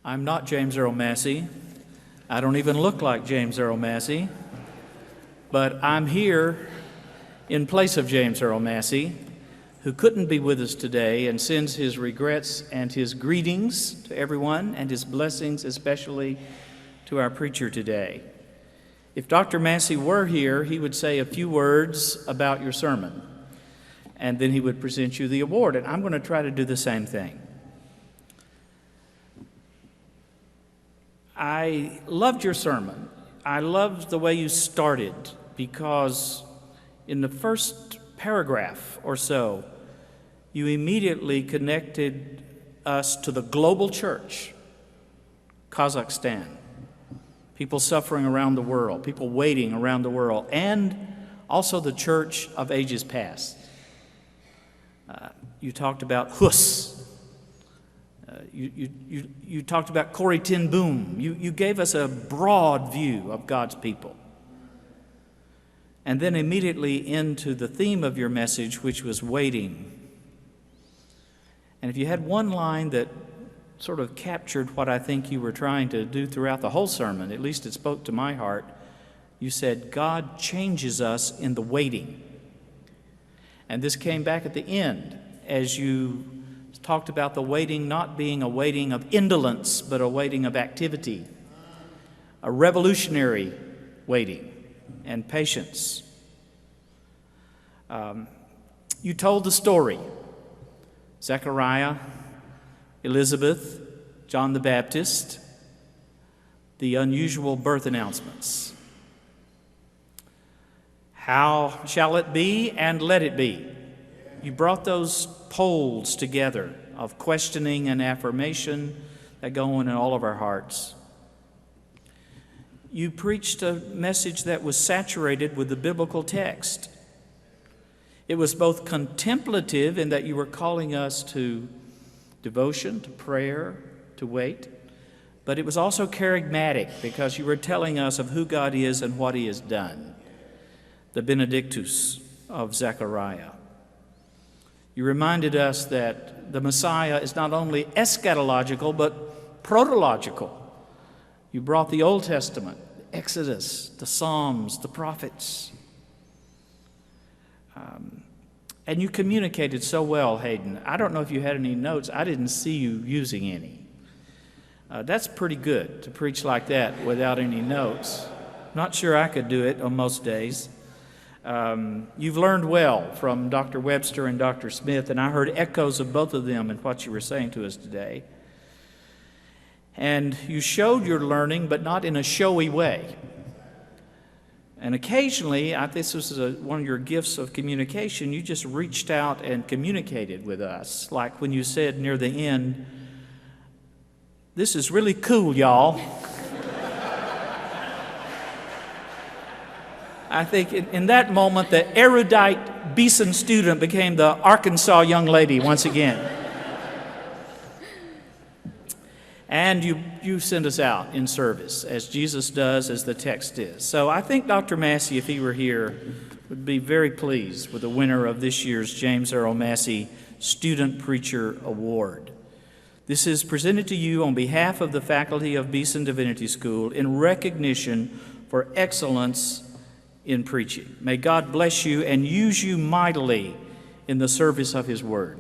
I'm not James Earl Massey. I don't even look like James Earl Massey. But I'm here in place of James Earl Massey, who couldn't be with us today, and sends his regrets and his greetings to everyone, and his blessings especially to our preacher today. If Dr. Massey were here, he would say a few words about your sermon, and then he would present you the award, and I'm going to try to do the same thing. I loved your sermon. I loved the way you started, because in the first paragraph or so, you immediately connected us to the global church, Kazakhstan, people suffering around the world, people waiting around the world, and also the church of ages past. You talked about Hus. You talked about Corrie ten Boom. You gave us a broad view of God's people. And then immediately into the theme of your message, which was waiting. And if you had one line that sort of captured what I think you were trying to do throughout the whole sermon, at least it spoke to my heart, you said, God changes us in the waiting. And this came back at the end as you talked about the waiting not being a waiting of indolence, but a waiting of activity, a revolutionary waiting and patience. You told the story. Zechariah, Elizabeth, John the Baptist, the unusual birth announcements. How shall it be, and let it be? You brought those poles together of questioning and affirmation that go on in all of our hearts. You preached a message that was saturated with the biblical text. It was both contemplative in that you were calling us to devotion, to prayer, to wait, but it was also charismatic because you were telling us of who God is and what He has done. The Benedictus of Zechariah. You reminded us that the Messiah is not only eschatological, but protological. You brought the Old Testament, the Exodus, the Psalms, the prophets. And you communicated so well, Hayden. I don't know if you had any notes. I didn't see you using any. That's pretty good to preach like that without any notes. Not sure I could do it on most days. You've learned well from Dr. Webster and Dr. Smith, and I heard echoes of both of them in what you were saying to us today. And you showed your learning, but not in a showy way. And occasionally, this was one of your gifts of communication, you just reached out and communicated with us. Like when you said near the end, "This is really cool, y'all." I think in that moment, the erudite Beeson student became the Arkansas young lady once again. And you send us out in service, as Jesus does, as the text is. So I think Dr. Massey, if he were here, would be very pleased with the winner of this year's James Earl Massey Student Preacher Award. This is presented to you on behalf of the faculty of Beeson Divinity School in recognition for excellence in preaching. May God bless you and use you mightily in the service of His Word.